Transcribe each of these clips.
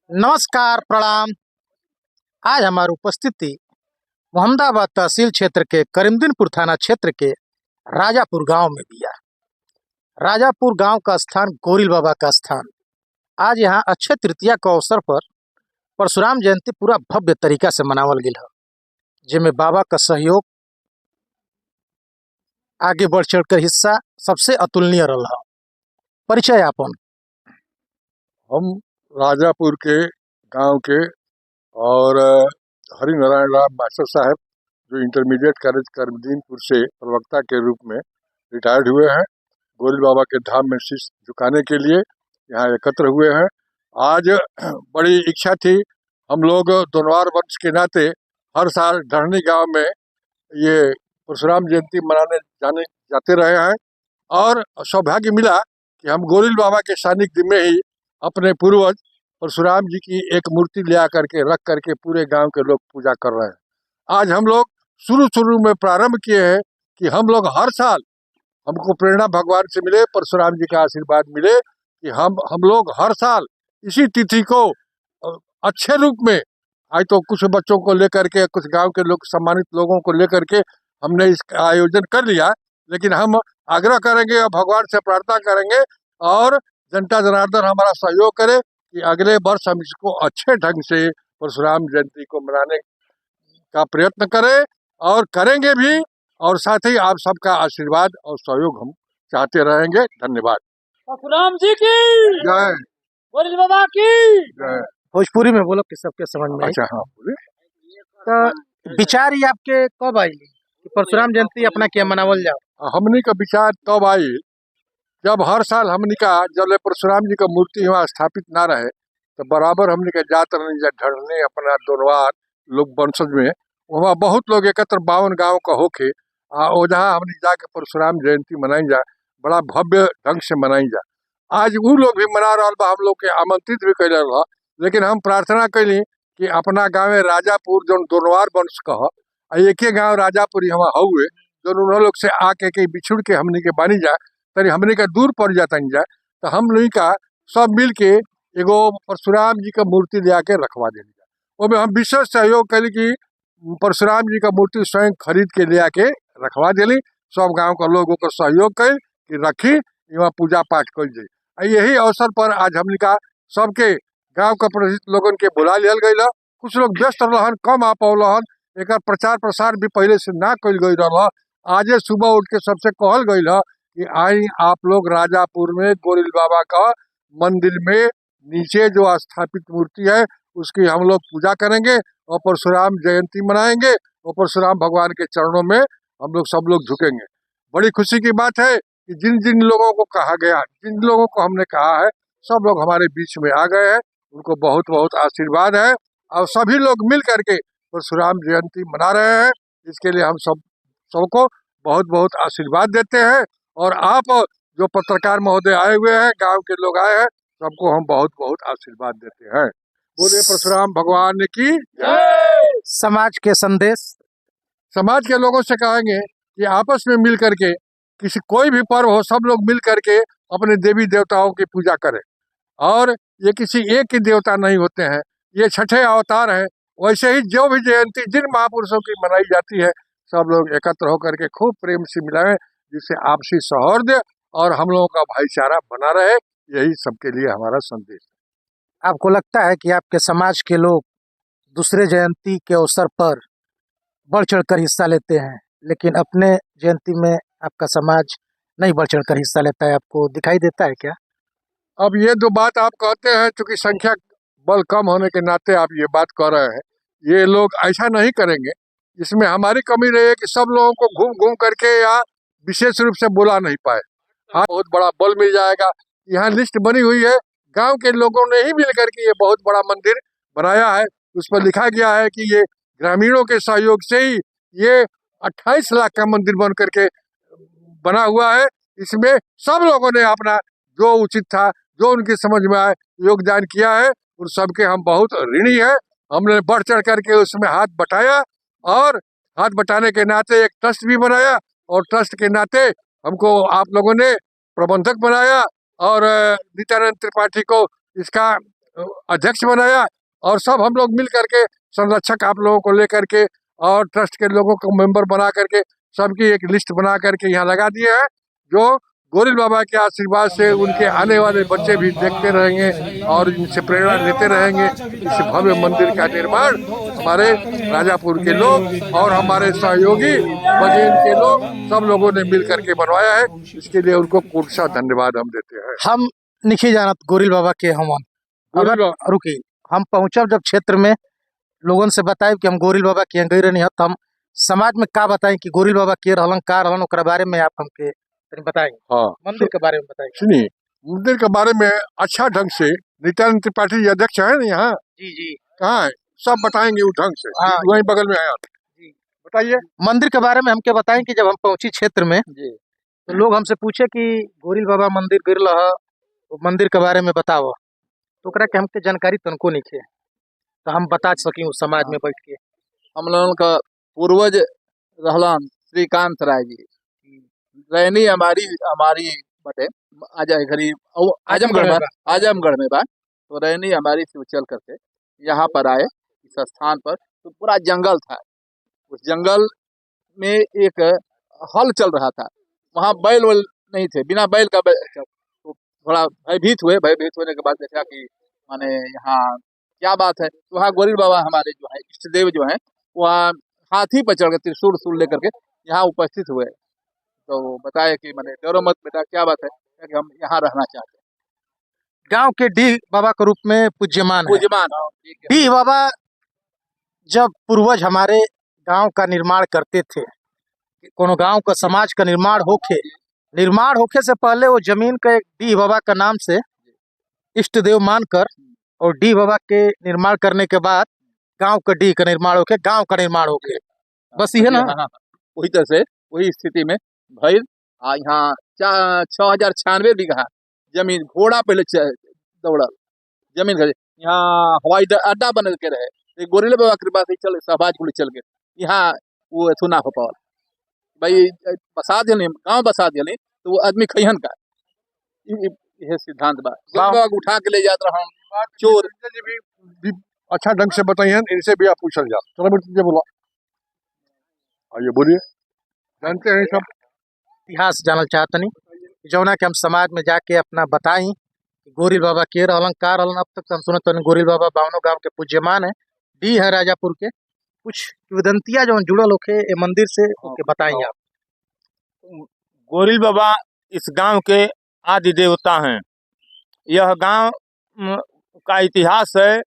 नमस्कार, प्रणाम। आज हमारी उपस्थिति मोहम्मदाबाद तहसील क्षेत्र के करीमदीनपुर थाना क्षेत्र के राजापुर गांव में भी है। राजापुर गांव का स्थान गोरिल बाबा का स्थान। आज यहाँ अक्षय तृतीया के अवसर पर परशुराम जयंती पूरा भव्य तरीका से मनावल गया है, जिसमें बाबा का सहयोग आगे बढ़ चढ़कर हिस्सा सबसे अतुलनीय रहा। परिचय आपन। हम राजापुर के गांव के और हरिनारायण राम मास्टर साहब जो इंटरमीडिएट कॉलेज करीमदीनपुर से प्रवक्ता के रूप में रिटायर्ड हुए हैं, गोरिल बाबा के धाम में शीश झुकाने के लिए यहाँ एकत्र हुए हैं। आज बड़ी इच्छा थी, हम लोग दोनवार वंश के नाते हर साल ढरनी गांव में ये परशुराम जयंती मनाने जाते रहे हैं और सौभाग्य मिला कि हम गोरिल बाबा के सानिध्य में ही अपने पूर्वज परशुराम जी की एक मूर्ति ले आकर के रख करके पूरे गांव के लोग पूजा कर रहे हैं। आज हम लोग शुरू में प्रारंभ किए हैं कि हम लोग हर साल, हमको प्रेरणा भगवान से मिले, परशुराम जी का आशीर्वाद मिले कि हम लोग हर साल इसी तिथि को अच्छे रूप में, आज तो कुछ बच्चों को लेकर के, कुछ गांव के लोग, सम्मानित लोगों को लेकर के हमने इसका आयोजन कर लिया, लेकिन हम आग्रह करेंगे और भगवान से प्रार्थना करेंगे और जनता जनार्दन हमारा सहयोग करे कि अगले वर्ष हम इसको अच्छे ढंग से परशुराम जयंती को मनाने का प्रयत्न करें और करेंगे भी, और साथ ही आप सबका आशीर्वाद और सहयोग हम चाहते रहेंगे। धन्यवाद। परशुराम जी की जय, गोरिल बाबा की जय। भोजपुरी में बोलो कि सबके समझ में। अच्छा, हाँ बोले। तो विचार ही आपके कब आई कि परशुराम जयंती अपना क्या मनावल जाओ? हमनी का विचार तब आई जब हर साल हमनी का, जब परशुराम जी का मूर्ति वहाँ स्थापित ना रहे तो बराबर हमनी का जात रही ढरने अपना दोनवार लोग वंशज में, वहाँ बहुत लोग एकत्र 52 गांव का होके जहाँ हमने जाके परशुराम जयंती मनाई जा, बड़ा भव्य ढंग से मनाई जा। आज वो लोग भी मना रहा बा, हम लोग के आमंत्रित भी कैल रहा, लेकिन हम प्रार्थना कैली कि अपना गाँव राजापुर जो दोनवार वंश कह एक गाँव राजापुर यहाँ हुए, जो उन्होंने लोग से आके के बिछुड़ के हमनी के बनी जा, तरी हमने का दूर पड़ जाता जा, तो हम लोग का सब मिल के एगो परशुराम जी का मूर्ति ले आके रखवा दे। वो में हम विशेष सहयोग करी कि परशुराम जी का मूर्ति स्वयं खरीद के ले आके रखवा दिली। सब गांव का लोगों को सहयोग कर कि रखी, वहाँ पूजा पाठ कर जाए। यही अवसर पर आज हमने का सबके गांव का प्रसिद्ध लोगन के बुला लिया गई। कुछ लोग व्यस्त रहन, कम आ पौलन, एक प्रचार प्रसार भी पहले से ना कल गई रहा। आज सुबह उठ के सबसे कहल गई कि आई आप लोग राजापुर में गोरिल बाबा का मंदिर में नीचे जो स्थापित मूर्ति है उसकी हम लोग पूजा करेंगे और परशुराम जयंती मनाएंगे और परशुराम भगवान के चरणों में हम लोग सब लोग झुकेंगे। बड़ी खुशी की बात है कि जिन जिन लोगों को कहा गया, जिन लोगों को हमने कहा है, सब लोग हमारे बीच में आ गए हैं। उनको बहुत बहुत आशीर्वाद है और सभी लोग मिल करके परशुराम जयंती मना रहे हैं। इसके लिए हम सबको बहुत बहुत आशीर्वाद देते हैं। और आप जो पत्रकार महोदय आए हुए हैं, गांव के लोग आए हैं, सबको हम बहुत बहुत आशीर्वाद देते हैं। बोले परशुराम भगवान की जय। समाज के संदेश। समाज के लोगों से कहेंगे कि आपस में मिल करके किसी कोई भी पर्व हो, सब लोग मिल करके अपने देवी देवताओं की पूजा करें। और ये किसी एक ही देवता नहीं होते हैं, ये छठे अवतार है। वैसे ही जो भी जयंती जिन महापुरुषों की मनाई जाती है, सब लोग एकत्र होकर के खूब प्रेम से मिलाएं, जिससे आपसी सौहार्द और हम लोगों का भाईचारा बना रहे। यही सबके लिए हमारा संदेश है। आपको लगता है कि आपके समाज के लोग दूसरे जयंती के अवसर पर बढ़ चढ़कर हिस्सा लेते हैं, लेकिन अपने जयंती में आपका समाज नहीं बढ़ चढ़कर हिस्सा लेता है? आपको दिखाई देता है क्या? अब ये जो बात आप कहते हैं, चूंकि संख्या बल कम होने के नाते आप ये बात कह रहे हैं, ये लोग ऐसा नहीं करेंगे। इसमें हमारी कमी रही है कि सब लोगों को घूम घूम करके या विशेष रूप से बुला नहीं पाए। हाँ, बहुत बड़ा बल मिल जाएगा। यहाँ लिस्ट बनी हुई है, गांव के लोगों ने ही मिल करके ये बहुत बड़ा मंदिर बनाया है। उस पर लिखा गया है कि ये ग्रामीणों के सहयोग से ही ये 28 लाख का मंदिर बन करके बना हुआ है। इसमें सब लोगों ने अपना जो उचित था, जो उनकी समझ में आए, योगदान किया है। उन सबके हम बहुत ऋणी हैं। हमने बढ़ चढ़ करके उसमें हाथ बटाया और हाथ बटाने के नाते एक ट्रस्ट भी बनाया और ट्रस्ट के नाते हमको आप लोगों ने प्रबंधक बनाया और नित्यानंद त्रिपाठी को इसका अध्यक्ष बनाया और सब हम लोग मिल करके संरक्षक आप लोगों को लेकर के और ट्रस्ट के लोगों को मेंबर बना करके सबकी एक लिस्ट बना करके यहाँ लगा दिए हैं, जो गोरिल बाबा के आशीर्वाद से उनके आने वाले बच्चे भी देखते रहेंगे और इनसे प्रेरणा लेते रहेंगे। इस भव्य मंदिर का निर्माण हमारे राजापुर के लोग और हमारे सहयोगी बजेन के लोग सब लोगों ने मिल करके बनवाया है। इसके लिए उनको कोटसा धन्यवाद हम देते हैं। हम निखी जानत गोरिल बाबा के हम गोरिल अगर बाबा- रुकी हम पहुंचब जब क्षेत्र में लोगन से बताए कि हम गोरिल बाबा के यहाँ गई रहनी हम समाज में का बताएं कि गोरिल बाबा के रहलन का रहलन ओकरा बारे में आप हमके तनी बताएंगे, हाँ मंदिर के बारे में बताएंगे। सुनिए, मंदिर के बारे में अच्छा ढंग से नित्यानंद त्रिपाठी जी अध्यक्ष है ना यहाँ, जी जी कहाँ है, सब बताएंगे उस ढंग से। हाँ। वहीं बगल में है आप, जी। बताइए। मंदिर के बारे में हमके बताएं कि जब हम पहुंची क्षेत्र में जी तो लोग हमसे पूछे कि गोरिल बाबा मंदिर गिरल ह वो मंदिर के बारे में बताओ, तो ओकरा के हमके जानकारी तनको नहीं थे, तो हम बता सकी उस समाज में बैठ के। हम लोगन का पूर्वज रहलन श्रीकांत राय जी, रैनी हमारी हमारी बटे घरी आजमगढ़ में बा। तो रैनी हमारी से चल करके यहाँ पर आए इस स्थान पर, तो पूरा जंगल था। उस जंगल में एक हल चल रहा था, वहाँ बैल वैल नहीं थे, बिना बैल का तो थोड़ा भयभीत हुए। भयभीत होने के बाद देखा कि माने यहाँ क्या बात है। तो वहाँ गोरिल बाबा हमारे जो है इष्ट देव जो है वहाँ हाथी पर चढ़ के त्रिशूल लेकर के यहाँ उपस्थित हुए। तो वो बताए कि मैंने डरो मत बेटा, क्या बात है, कि हम यहाँ रहना चाहते हैं। गांव के डी बाबा के रूप में पूज्यमान है। पूज्यमान डी बाबा जब पूर्वज हमारे गांव का निर्माण करते थे, कोनो गांव का समाज का निर्माण होखे से पहले वो जमीन का एक डी बाबा का नाम से इष्ट देव मानकर और डी बाबा के निर्माण करने के बाद गांव का डी का निर्माण होके गांव का निर्माण होके, बस ये ना। हाँ, वही तरह से वही स्थिति में भैल। यहाँ 6096 बीघा जमीन घोड़ा पहले दौड़ल जमीन घरे। यहाँ हवाई अड्डा बन के रहे, तो गोरिल बाबा कृपा से चल सहबाज कुल चल गए यहाँ, वो एथु ना हो पावल भाई। बसा दिले गाँव बसा दिले तो वो आदमी खैहन का यह सिद्धांत बा। गोरिल बाबा को उठा के ले जात रहा चोर भी अच्छा ढंग से बताइए, इनसे भी आप पूछल जा। चलो बेटा बोला, आइए बोलिए, जानते हैं सब इतिहास जानल चाहतनी जौना के हम समाज में जाके अपना बताई गोरिल बाबा के रहलन का रहलन। अब तक तो हम सुनत तनी गोरिल बाबा बावनो गांव के पूज्यमान है, डी है राजापुर के। कुछ किंवदंतियां जो जुड़ल होके ए मंदिर से ओके बताई आप। गोरिल बाबा इस गांव के आदि देवता हैं। यह गांव का इतिहास है।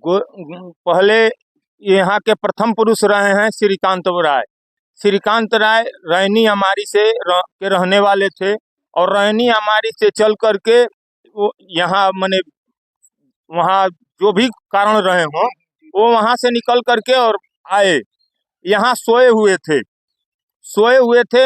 पहले यहाँ के प्रथम पुरुष रहे हैं श्रीकांत राय। श्रीकांत राय रैनी अमारी से के रहने वाले थे और रैनी अमारी से चल करके वो यहाँ माने वहाँ जो भी कारण रहे हों वो वहाँ से निकल करके और आए, यहाँ सोए हुए थे।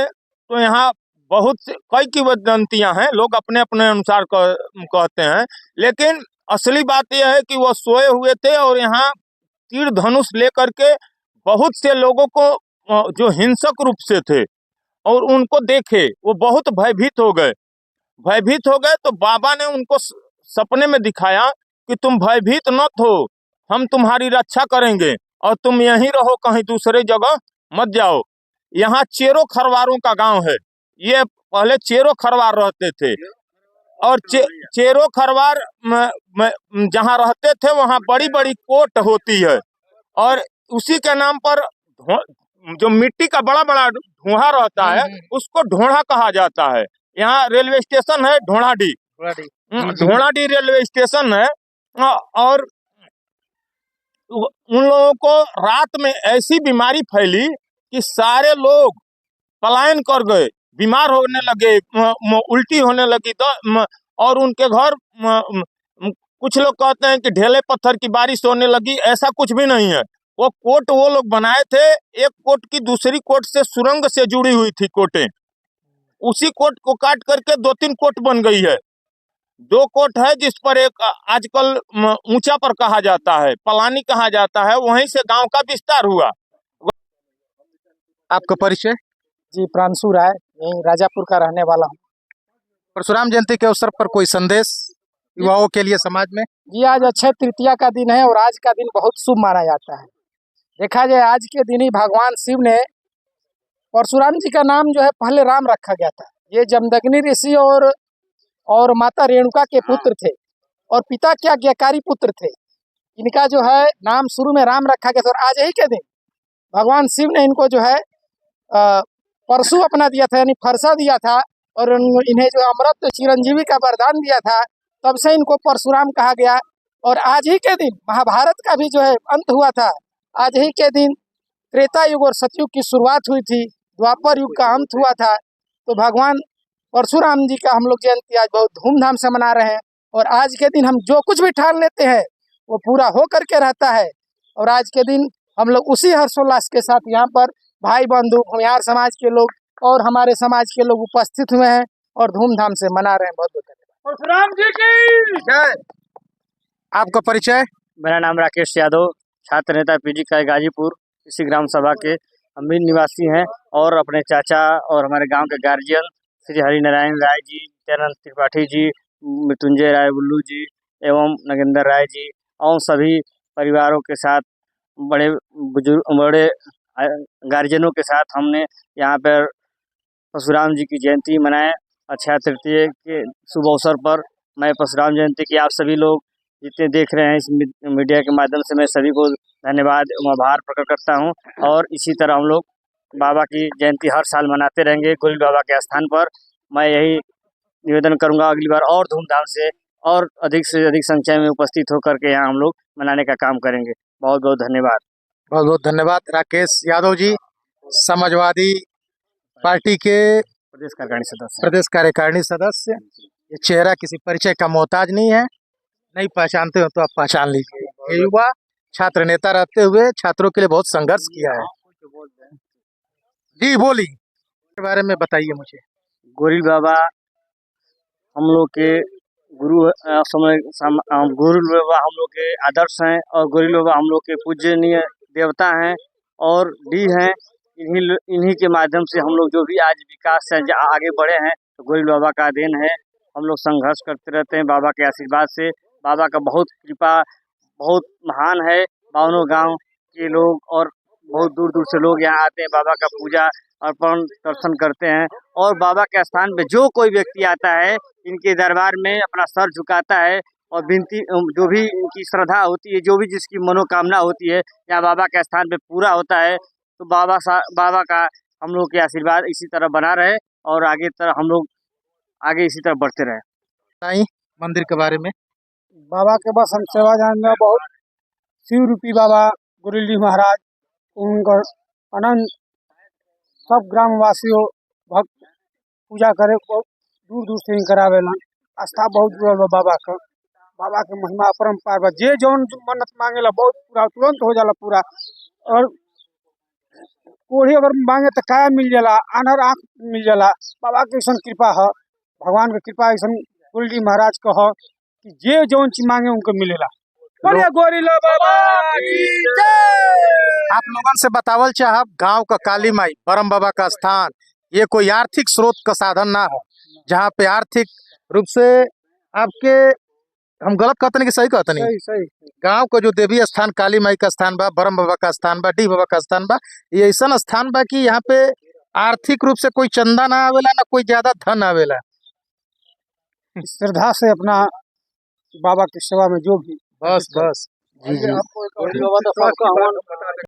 तो यहाँ बहुत कई किंवदंतियां हैं, लोग अपने अपने अनुसार कहते हैं, लेकिन असली बात यह है कि वो सोए हुए थे और यहाँ तीर धनुष लेकर के बहुत से लोगों को जो हिंसक रूप से थे और उनको देखे वो बहुत भयभीत हो गए। तो बाबा ने उनको सपने में दिखाया कि तुम भयभीत मत हो, हम तुम्हारी रक्षा करेंगे और तुम यहीं रहो, कहीं दूसरे जगह मत जाओ। यहाँ चेरो खरवारों का गांव है। ये पहले चेरो खरवार रहते थे और चेरो खरवार जहाँ रहते थे वहाँ बड़ी बड़ी कोट होती है और उसी के नाम पर जो मिट्टी का बड़ा बड़ा ढोढ़ा रहता है उसको ढोढ़ा कहा जाता है। यहाँ रेलवे स्टेशन है ढोढ़ाडी रेलवे स्टेशन है। और उन लोगों को रात में ऐसी बीमारी फैली कि सारे लोग पलायन कर गए, बीमार होने लगे, उल्टी होने लगी। और उनके घर कुछ लोग कहते हैं कि ढेले पत्थर की बारिश होने लगी। ऐसा कुछ भी नहीं है। वो कोट वो लोग बनाए थे, एक कोट की दूसरी कोट से सुरंग से जुड़ी हुई थी कोटें, उसी कोट को काट करके 2-3 कोट बन गई है। 2 कोट है जिस पर एक आजकल ऊंचा पर कहा जाता है, पलानी कहा जाता है, वहीं से गांव का विस्तार हुआ। आपका परिचय? जी, प्रांशु राय, यहीं राजापुर का रहने वाला हूँ। परशुराम जयंती के अवसर पर कोई संदेश? युवाओं के लिए समाज में? जी आज अक्षय तृतीया का दिन है और आज का दिन बहुत शुभ माना जाता है। देखा जाए आज के दिन ही भगवान शिव ने परशुराम जी का नाम जो है पहले राम रखा गया था। ये जमदग्नि ऋषि और माता रेणुका के पुत्र थे और पिता के आज्ञाकारी पुत्र थे। इनका जो है नाम शुरू में राम रखा गया था और आज ही के दिन भगवान शिव ने इनको जो है परशु अपना दिया था, यानी फरसा दिया था और इन्हें जो अमृत चिरंजीवी का वरदान दिया था, तब से इनको परशुराम कहा गया। और आज ही के दिन महाभारत का भी जो है अंत हुआ था। आज ही के दिन त्रेता युग और सतयुग की शुरुआत हुई थी, द्वापर युग का अंत हुआ था। तो भगवान परशुराम जी का हम लोग जयंती आज बहुत धूमधाम से मना रहे हैं और आज के दिन हम जो कुछ भी ठान लेते हैं वो पूरा हो करके रहता है। और आज के दिन हम लोग उसी हर्षोल्लास के साथ यहाँ पर भाई बंधु भूमिहार समाज के लोग और हमारे समाज के लोग उपस्थित हुए हैं और धूमधाम से मना रहे हैं। बहुत बहुत धन्यवाद। परशुराम जी की जय। आपका परिचय? मेरा नाम राकेश यादव, छात्र नेता पीजी का गाजीपुर इसी ग्राम सभा के हम भी निवासी हैं और अपने चाचा और हमारे गांव के गार्जियन श्री हरिनारायण राय जी, चरण त्रिपाठी जी, मृत्युंजय राय बुल्लू जी एवं नगेंद्र राय जी और सभी परिवारों के साथ बड़े गार्जियनों के साथ हमने यहाँ पर परशुराम जी की जयंती मनाए। अक्षय तृतीया के शुभ अवसर पर मैं परशुराम जयंती की आप सभी लोग जितने देख रहे हैं इस मीडिया के माध्यम से मैं सभी को धन्यवाद एवं आभार प्रकट करता हूं। और इसी तरह हम लोग बाबा की जयंती हर साल मनाते रहेंगे गोरिल बाबा के स्थान पर। मैं यही निवेदन करूंगा अगली बार और धूमधाम से और अधिक से अधिक संख्या में उपस्थित होकर के यहाँ हम लोग मनाने का काम करेंगे। बहुत बहुत धन्यवाद। बहुत बहुत धन्यवाद राकेश यादव जी, समाजवादी पार्टी के प्रदेश कार्यकारिणी सदस्य। ये चेहरा किसी परिचय का मोहताज नहीं है, नहीं पहचानते हो तो आप पहचान लीजिए। ये युवा छात्र नेता रहते हुए छात्रों के लिए बहुत संघर्ष किया है। जी बोली के बारे में बताइए मुझे। गोरिल बाबा हम लोग के गुरु गोरिल बाबा हम लोग के आदर्श हैं और गोरिल बाबा हम लोग के पूजनीय देवता हैं और डी हैं। इन्हीं के माध्यम से हम लोग जो भी आज विकास से आगे बढ़े हैं तो गोरिल बाबा का देन है। हम लोग संघर्ष करते रहते हैं बाबा के आशीर्वाद से। बाबा का बहुत कृपा बहुत महान है। बावनों गांव के लोग और बहुत दूर दूर से लोग यहाँ आते हैं, बाबा का पूजा अर्पण दर्शन करते हैं और बाबा के स्थान पे जो कोई व्यक्ति आता है इनके दरबार में अपना सर झुकाता है और विनती जो भी इनकी श्रद्धा होती है, जो भी जिसकी मनोकामना होती है यहाँ बाबा के स्थान पे पूरा होता है। तो बाबा का हम लोग के आशीर्वाद इसी तरह बना रहे और हम लोग आगे इसी तरह बढ़ते रहे। मंदिर के बारे में बाबा के बस हम सेवा जानना बहुत शिव रूपी बाबा गोरिल जी महाराज उनका अनंत सब ग्रामवासियों भक्त पूजा करे बहुत दूर दूर से करावेला। आस्था बहुत जुड़ल बा बाबा का। बाबा के महिमा अपरंपार बा। जे जौन मन्नत मांगेला बहुत पूरा तुरंत हो जाला पूरा। और कोढ़ी अगर मांगे तो काया मिल जाला, आनर आँख मिल जाला। बाबा के ऐसा कृपा है, भगवान की कृपा ऐसा गोरिल जी महाराज का है कि जे जौन चीज मांगे उनको मिलेला। बोलिए गोरिल बाबा की जय। आप लोगों से बतावल चाहब गांव का काली माई परम बाबा का स्थान ये कोई आर्थिक स्रोत का साधन ना है, जहाँ पे आर्थिक रूप से आपके हम गलत कहते नहीं कि सही कहते नहीं, सही गांव का जो देवी स्थान काली माई का स्थान बा, बरम बाबा का स्थान बा, डी बाबा का स्थान बा, ये ऐसा स्थान बा कि यहाँ पे आर्थिक रूप से कोई चंदा ना आवेला ना कोई ज्यादा धन आवेला। श्रद्धा से अपना बाबा की सेवा में जो भी बस जी जी। गोरिल बाबा तो सबका हवन